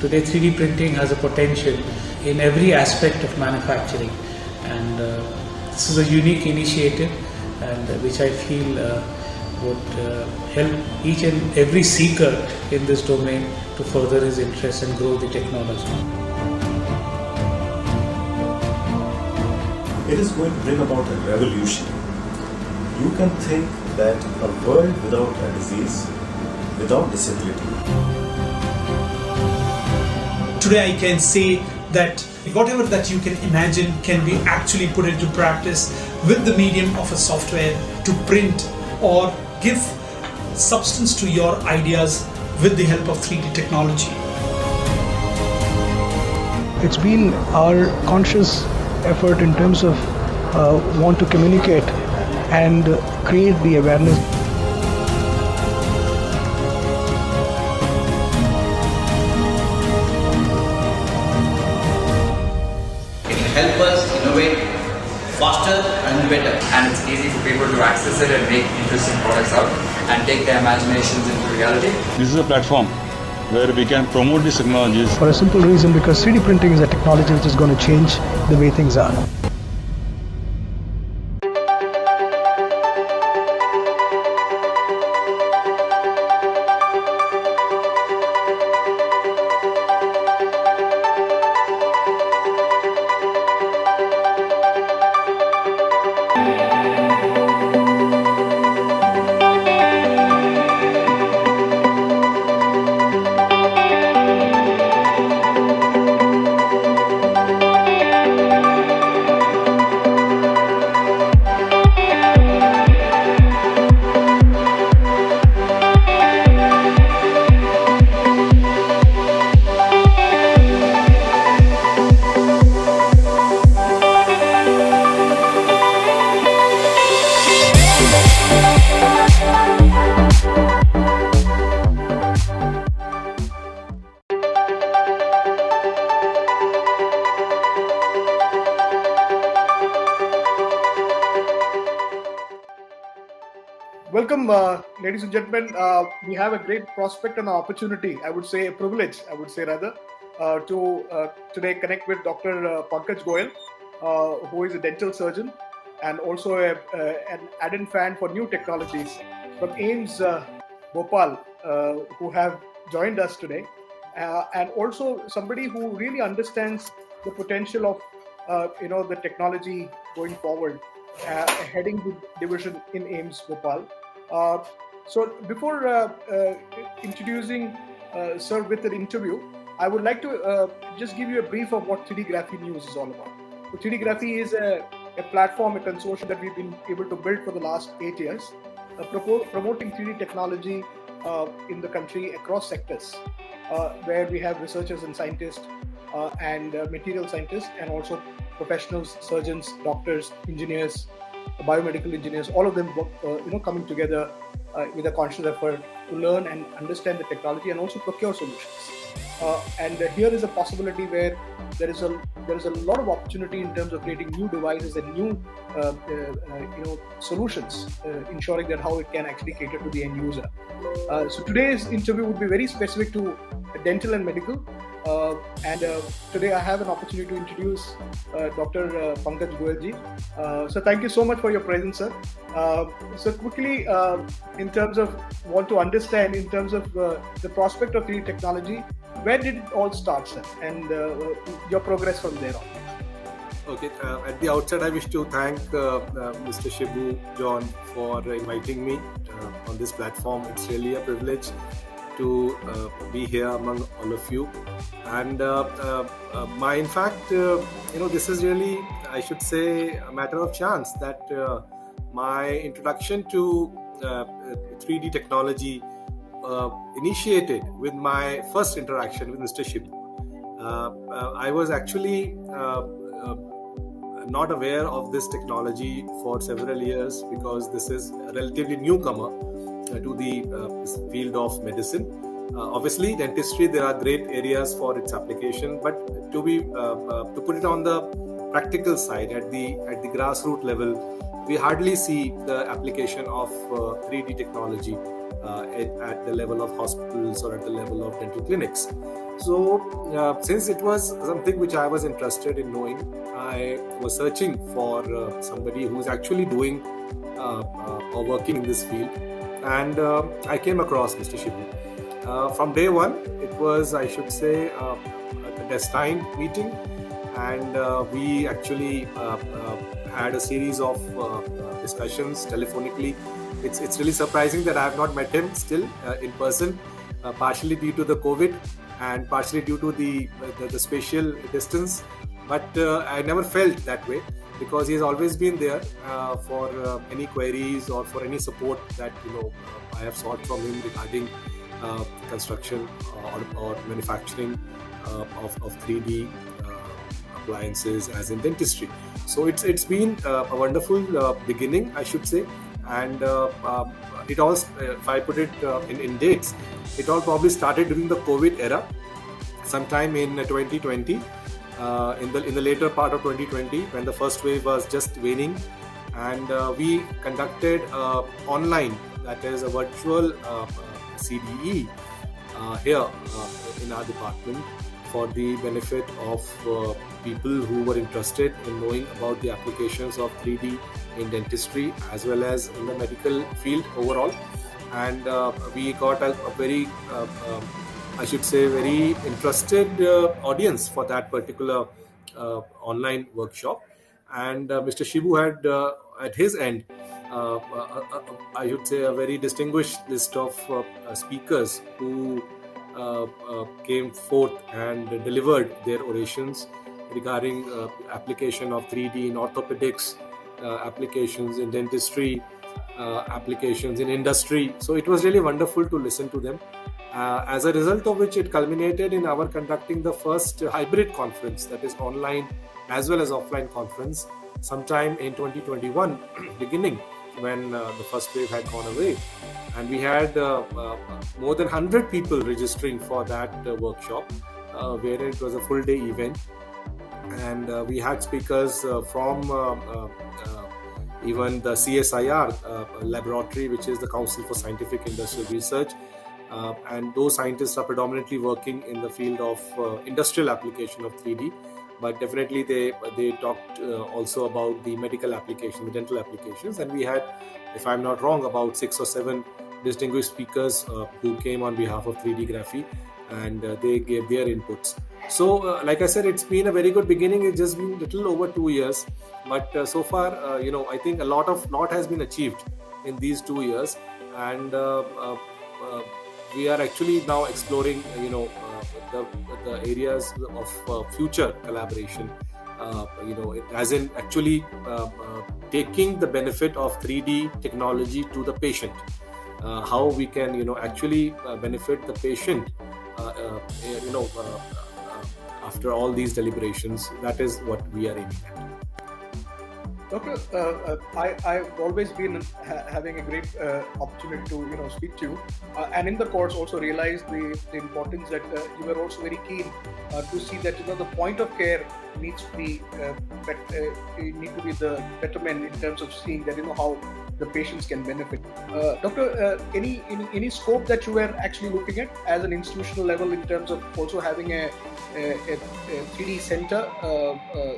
Today 3D printing has a potential in every aspect of manufacturing, and this is a unique initiative and which I feel would help each and every seeker in this domain to further his interest and grow the technology. It is going to bring about a revolution. You can think that a world without a disease, without disability. Today I can say that whatever that you can imagine can be actually put into practice with the medium of a software to print or give substance to your ideas with the help of 3D technology. It's been our conscious effort in terms of want to communicate and create the awareness. It will help us innovate faster and better. And it's easy for people to access it and make interesting products out and take their imaginations into reality. This is a platform where we can promote these technologies. For a simple reason, because 3D printing is a technology which is going to change the way things are. Welcome, ladies and gentlemen. We have a great prospect and opportunity, I would say a privilege, to today connect with Dr. Pankaj Goel, who is a dental surgeon and also an ardent fan for new technologies from AIIMS Bhopal, who have joined us today, and also somebody who really understands the potential of the technology going forward, heading the division in AIIMS Bhopal. So before introducing Sir with an interview, I would like to just give you a brief of what 3D Graphy News is all about. So 3D Graphy is a platform, a consortium that we've been able to build for the last 8 years, promoting 3D technology in the country across sectors, where we have researchers and scientists and material scientists, and also professionals, surgeons, doctors, engineers, biomedical engineers, all of them coming together with a conscious effort to learn and understand the technology and also procure solutions. And here is a possibility where there is a lot of opportunity in terms of creating new devices and new solutions, ensuring that how it can actually cater to the end user. So today's interview would be very specific to dental and medical. And today I have an opportunity to introduce Dr. Pankaj Goel ji. So thank you so much for your presence, sir. So quickly, in terms of want to understand in terms of the prospect of 3D technology, where did it all start, sir, and your progress from there on? Okay, at the outset, I wish to thank Mr. Shibu, John, for inviting me on this platform. It's really a privilege to be here among all of you. And in fact, this is really, I should say, a matter of chance that my introduction to 3D technology initiated with my first interaction with Mr. Shibu. I was actually not aware of this technology for several years because this is a relatively newcomer to the field of medicine. Obviously, dentistry, there are great areas for its application, but to put it on the practical side, at the grassroots level, we hardly see the application of 3D technology at the level of hospitals or at the level of dental clinics. So since it was something which I was interested in knowing, I was searching for somebody who's actually doing or working in this field, and I came across Mr. Shibu. From day one, it was, I should say, a destined meeting, and we actually had a series of discussions telephonically. It's really surprising that I have not met him still in person, partially due to the COVID and partially due to the spatial distance. But I never felt that way, because he has always been there for any queries or for any support that I have sought from him regarding construction or manufacturing of 3D appliances as in dentistry. So it's been a wonderful beginning, I should say, and it all, if I put it in dates, it all probably started during the COVID era, sometime in 2020. In the later part of 2020, when the first wave was just waning, and we conducted online, that is a virtual CDE here in our department, for the benefit of people who were interested in knowing about the applications of 3D in dentistry as well as in the medical field overall. And we got a very I should say, very interested audience for that particular online workshop. And Mr. Shibu had, at his end, I should say, a very distinguished list of speakers who came forth and delivered their orations regarding application of 3D in orthopedics, applications in dentistry, applications in industry. So it was really wonderful to listen to them. As a result of which, it culminated in our conducting the first hybrid conference, that is online as well as offline conference, sometime in 2021 beginning, when the first wave had gone away, and we had more than 100 people registering for that workshop, where it was a full day event, and we had speakers from even the CSIR laboratory, which is the Council for Scientific Industrial Research. And those scientists are predominantly working in the field of industrial application of 3D, but definitely they talked also about the medical application, the dental applications, and we had, if I'm not wrong, about 6 or 7 distinguished speakers who came on behalf of 3D GRAPHY, and they gave their inputs. So like I said, it's been a very good beginning. It's just been a little over 2 years, but so far I think a lot has been achieved in these 2 years, and we are actually now exploring, the areas of future collaboration. As in actually taking the benefit of 3D technology to the patient. How we can, actually benefit the patient, after all these deliberations. That is what we are aiming at. Doctor, I've always been having a great opportunity to speak to you, and in the course also realized the importance that you were also very keen to see that the point of care needs to be the betterment in terms of seeing that how the patients can benefit. Doctor, any scope that you were actually looking at as an institutional level in terms of also having a 3D center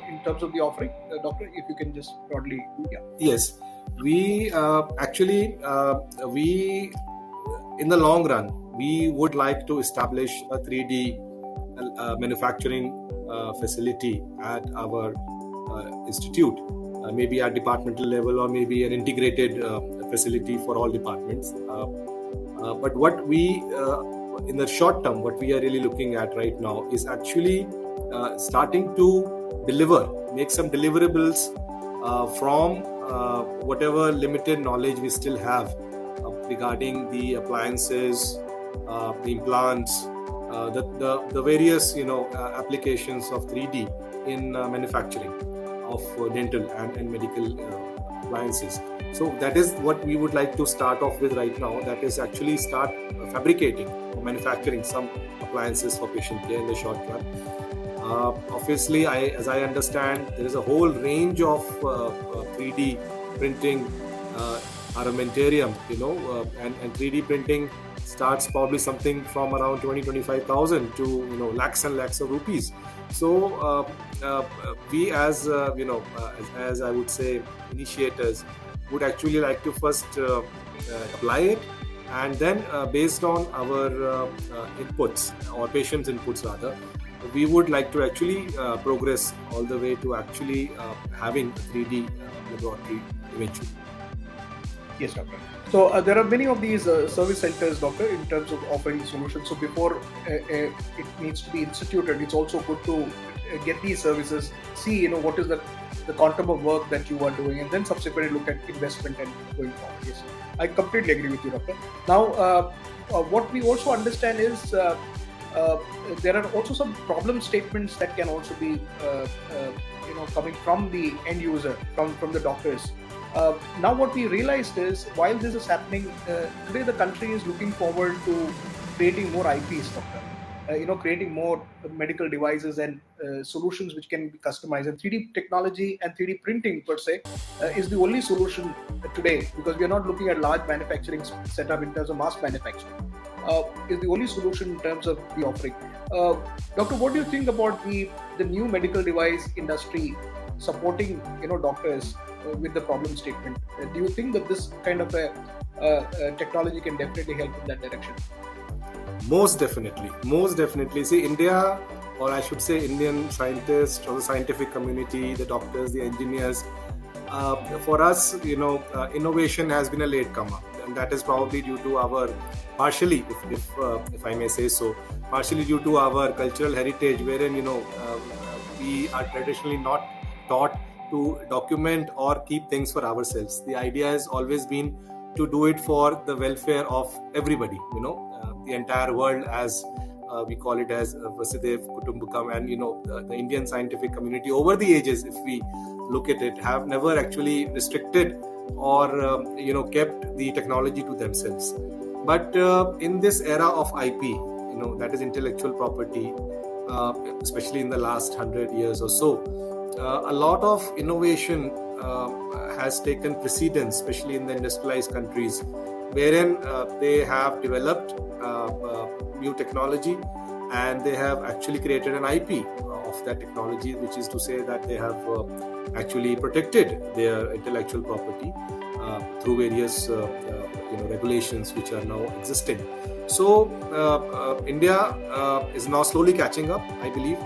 in terms of the offering? Doctor, if you can just broadly. Yeah. Yes, we actually, we in the long run, we would like to establish a 3D manufacturing facility at our institute, maybe at departmental level or maybe an integrated facility for all departments. But what we, in the short term, what we are really looking at right now is actually starting to make some deliverables from whatever limited knowledge we still have regarding the appliances, the implants, the various applications of 3D in manufacturing of dental and medical appliances. So that is what we would like to start off with right now. That is actually start fabricating or manufacturing some appliances for patient care in the short run. Obviously, as I understand, there is a whole range of 3D printing armamentarium, and 3D printing starts probably something from around 25,000 to lakhs and lakhs of rupees. So we as as I would say initiators would actually like to first apply it, and then based on our inputs or patients' inputs rather, we would like to actually progress all the way to actually having a 3D laboratory eventually. Yes, doctor. So there are many of these service centers, doctor, in terms of offering solutions. So before it needs to be instituted, it's also good to get these services, see what is the quantum of work that you are doing, and then subsequently look at investment and going forward. Yes, I completely agree with you, doctor. Now, what we also understand is there are also some problem statements that can also be coming from the end user, from the doctors. Now what we realized is, while this is happening, today the country is looking forward to creating more IPs, doctor. Creating more medical devices and solutions which can be customized. And 3D technology and 3D printing per se is the only solution today, because we are not looking at large manufacturing setup in terms of mass manufacturing. Is the only solution in terms of the offering. Doctor, what do you think about the new medical device industry supporting doctors with the problem statement? Do you think that this kind of a technology can definitely help in that direction? Most definitely. See, India, or I should say Indian scientists or the scientific community, the doctors, the engineers, for us, innovation has been a latecomer, and that is probably due to our, partially, if I may say so, partially due to our cultural heritage, wherein we are traditionally not taught to document or keep things for ourselves. The idea has always been to do it for the welfare of everybody, the entire world, as we call it as Vasudev Kutumbakam. And the Indian scientific community over the ages, if we look at it, have never actually restricted or kept the technology to themselves. But in this era of IP, that is intellectual property, especially in the last 100 years or so, a lot of innovation has taken precedence, especially in the industrialized countries, wherein they have developed new technology, and they have actually created an IP of that technology, which is to say that they have actually protected their intellectual property through various regulations which are now existing. So India is now slowly catching up, I believe.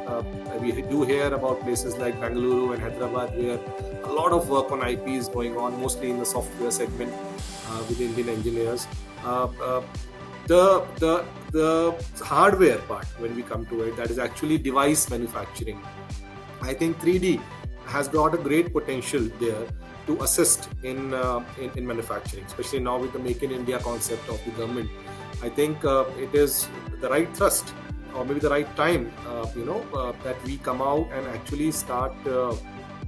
We do hear about places like Bengaluru and Hyderabad, where a lot of work on IP is going on, mostly in the software segment with Indian engineers. The hardware part, when we come to it, that is actually device manufacturing. I think 3D has got a great potential there to assist in manufacturing, especially now with the Make in India concept of the government. I think it is the right thrust, or maybe the right time, that we come out and actually start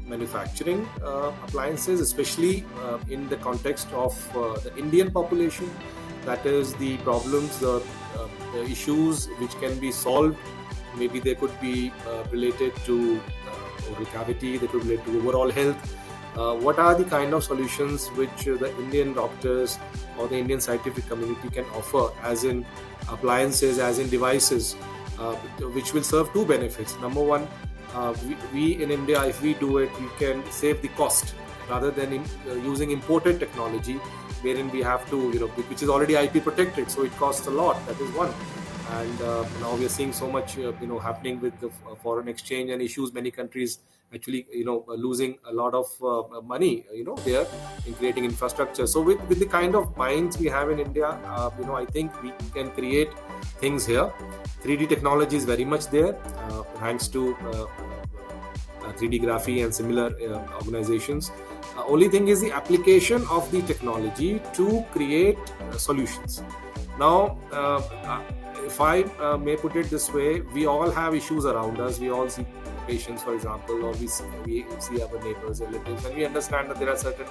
manufacturing appliances, especially in the context of the Indian population. That is, the problems, the issues which can be solved. Maybe they could be related to oral cavity, they could relate to overall health. What are the kind of solutions which the Indian doctors or the Indian scientific community can offer, as in appliances, as in devices, which will serve two benefits. Number one, we in India, if we do it, we can save the cost rather than using imported technology, wherein we have to, which is already IP protected, so it costs a lot. That is one. And now we are seeing so much, happening with the foreign exchange and issues. Many countries actually, losing a lot of money, there in creating infrastructure. So with the kind of minds we have in India, I think we can create things here. 3D technology is very much there, thanks to 3D GRAPHY and similar organizations. Only thing is the application of the technology to create solutions. Now, if I may put it this way, we all have issues around us. We all see patients, for example, or we see our neighbors, relatives, and we understand that there are certain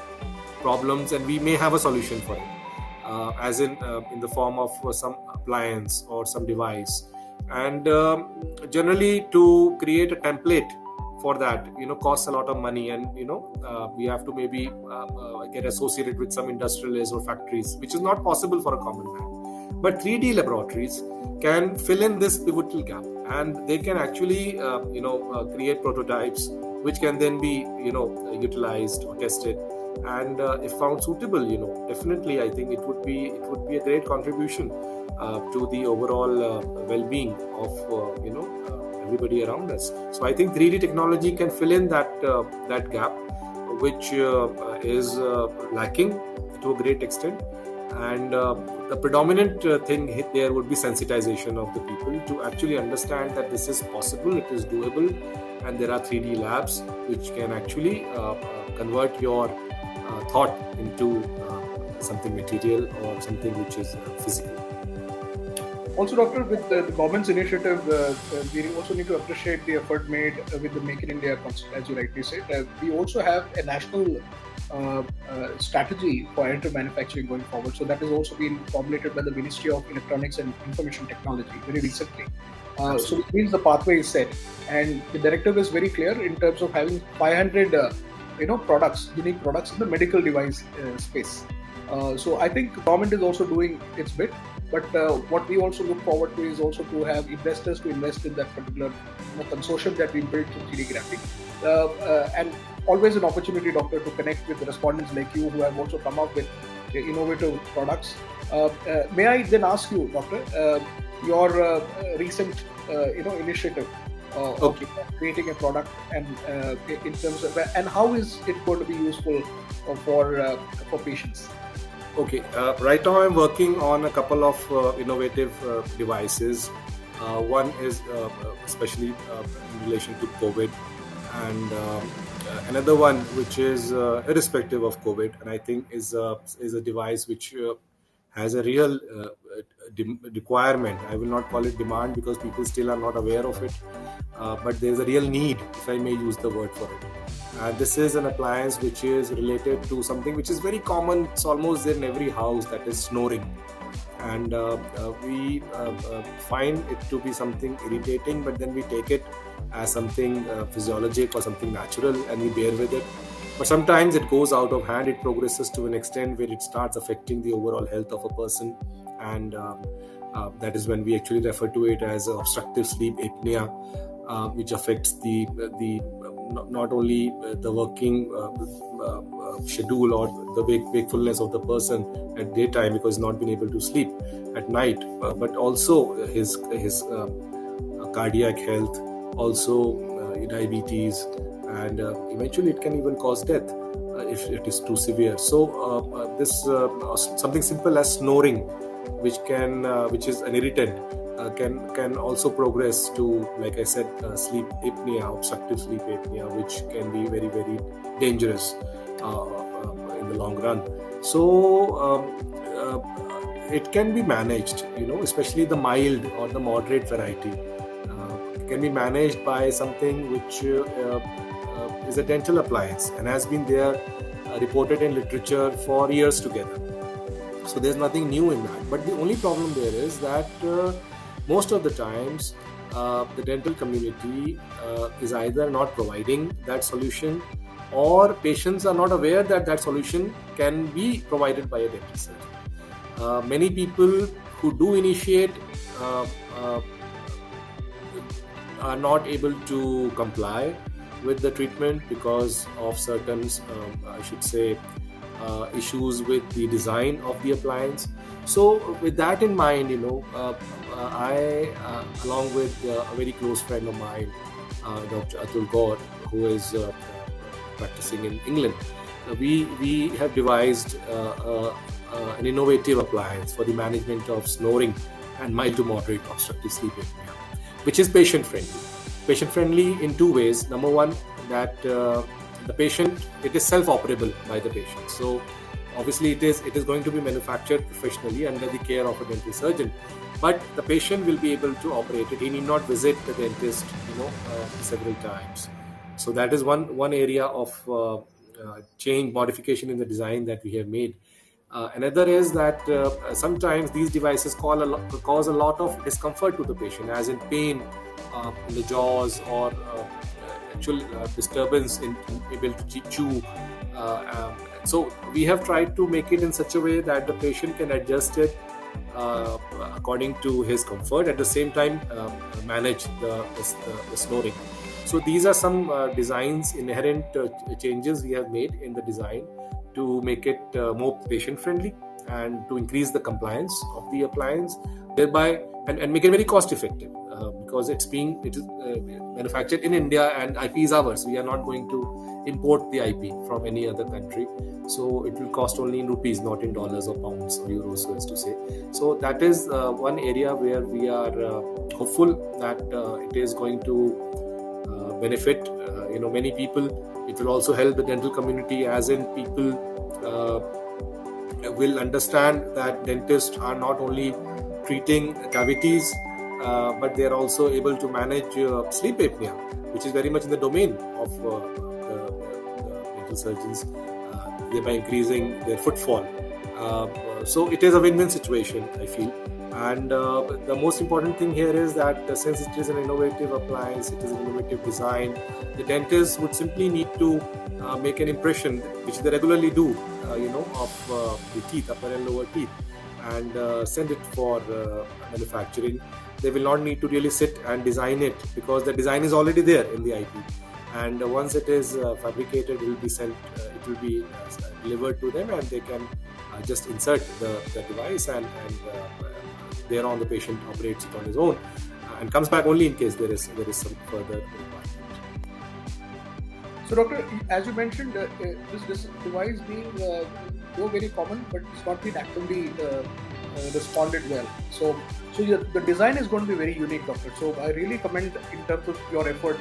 problems, and we may have a solution for it, as in the form of some appliance or some device. And generally, to create a template for that, costs a lot of money, and we have to maybe get associated with some industrialists or factories, which is not possible for a common man. But 3D laboratories can fill in this pivotal gap, and they can actually create prototypes which can then be utilized or tested, and if found suitable, definitely I think it would be a great contribution to the overall well-being of everybody around us. So I think 3D technology can fill in that gap, which is lacking to a great extent. And the predominant thing there would be sensitization of the people to actually understand that this is possible, it is doable, and there are 3D labs which can actually convert your thought into something material or something which is physical. Also, Doctor, with the government's initiative, we also need to appreciate the effort made with the Make in India concept, as you rightly said. We also have a national strategy for additive manufacturing going forward. So that has also been formulated by the Ministry of Electronics and Information Technology very recently. So it means the pathway is set, and the directive is very clear in terms of having 500 products, unique products in the medical device space. So I think the government is also doing its bit. But what we also look forward to is also to have investors to invest in that particular consortium that we built through 3D Graphy. And always an opportunity, Doctor, to connect with the respondents like you who have also come up with innovative products. May I then ask you, Doctor, your recent initiative of creating a product, and in terms of, and how is it going to be useful for patients? Okay, right now I'm working on a couple of innovative devices. One is especially in relation to COVID, and another one which is irrespective of COVID, and I think is a device which has a real requirement. I will not call it demand because people still are not aware of it, but there's a real need, if I may use the word for it. This is an appliance which is related to something which is very common. It's almost there in every house, that is snoring. And we find it to be something irritating, but then we take it as something physiologic or something natural, and we bear with it. But sometimes it goes out of hand. It progresses to an extent where it starts affecting the overall health of a person, and that is when we actually refer to it as obstructive sleep apnea, which affects the not only the working schedule or the wakefulness of the person at daytime because he's not been able to sleep at night, but also his cardiac health, also diabetes, and eventually it can even cause death if it is too severe. So this something simple as snoring, which is an irritant, can also progress to, like I said, sleep apnea, obstructive sleep apnea, which can be very, very dangerous in the long run. So it can be managed, especially the mild or the moderate variety. Can be managed by something which is a dental appliance and has been there reported in literature for years together. So there's nothing new in that. But the only problem there is that most of the times the dental community is either not providing that solution, or patients are not aware that that solution can be provided by a dental surgeon. Many people who do initiate are not able to comply with the treatment because of certain, I should say, issues with the design of the appliance. So with that in mind, I, along with a very close friend of mine, Dr. Atul Gaur, who is practicing in England, we have devised an innovative appliance for the management of snoring and mild to moderate obstructive sleep apnea, which is patient-friendly. Patient-friendly in two ways. Number one, that the patient, it is self-operable by the patient. So obviously it is going to be manufactured professionally under the care of a dental surgeon, but the patient will be able to operate it. He need not visit the dentist several times. So that is one area of change, modification in the design that we have made. Another is that sometimes these devices cause a lot of discomfort to the patient, as in pain in the jaws or actual disturbance in ability to chew. So we have tried to make it in such a way that the patient can adjust it according to his comfort, at the same time manage the snoring. So these are some designs, inherent changes we have made in the design to make it more patient friendly and to increase the compliance of the appliance, thereby and make it very cost effective, because it is manufactured in India and IP is ours. We are not going to import the IP from any other country, so it will cost only in rupees, not in dollars or pounds or euros, so as to say. So that is one area where we are hopeful that it is going to benefit many people. It will also help the dental community, as in people will understand that dentists are not only treating cavities, but they are also able to manage sleep apnea, which is very much in the domain of the dental surgeons, thereby increasing their footfall. So it is a win-win situation, I feel. And the most important thing here is that since it is an innovative appliance, it is an innovative design, the dentists would simply need to make an impression, which they regularly do, of the teeth, upper and lower teeth, and send it for manufacturing. They will not need to really sit and design it, because the design is already there in the IP. And once it is fabricated, it will be sent, it will be delivered to them, and they can just insert the device, and thereon the patient operates it on his own and comes back only in case there is some further requirement. So, Doctor, as you mentioned, this device being though very common, but it's not been actively responded well. So the design is going to be very unique, Doctor. So I really commend in terms of your effort,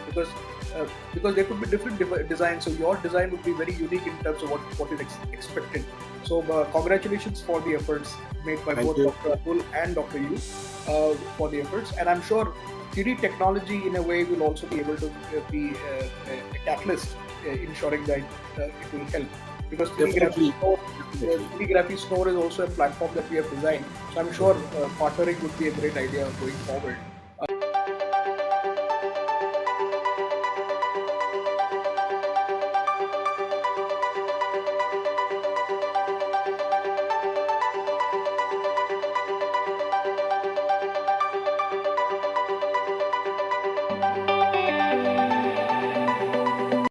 because there could be different designs. So your design would be very unique in terms of what is expected. So congratulations for the efforts made by both Dr. Atul and Dr. Yu for the efforts. And I'm sure 3D technology in a way will also be able to be a catalyst ensuring that it will help. Because 3D Graphy Snore is also a platform that we have designed. So I'm sure partnering would be a great idea going forward.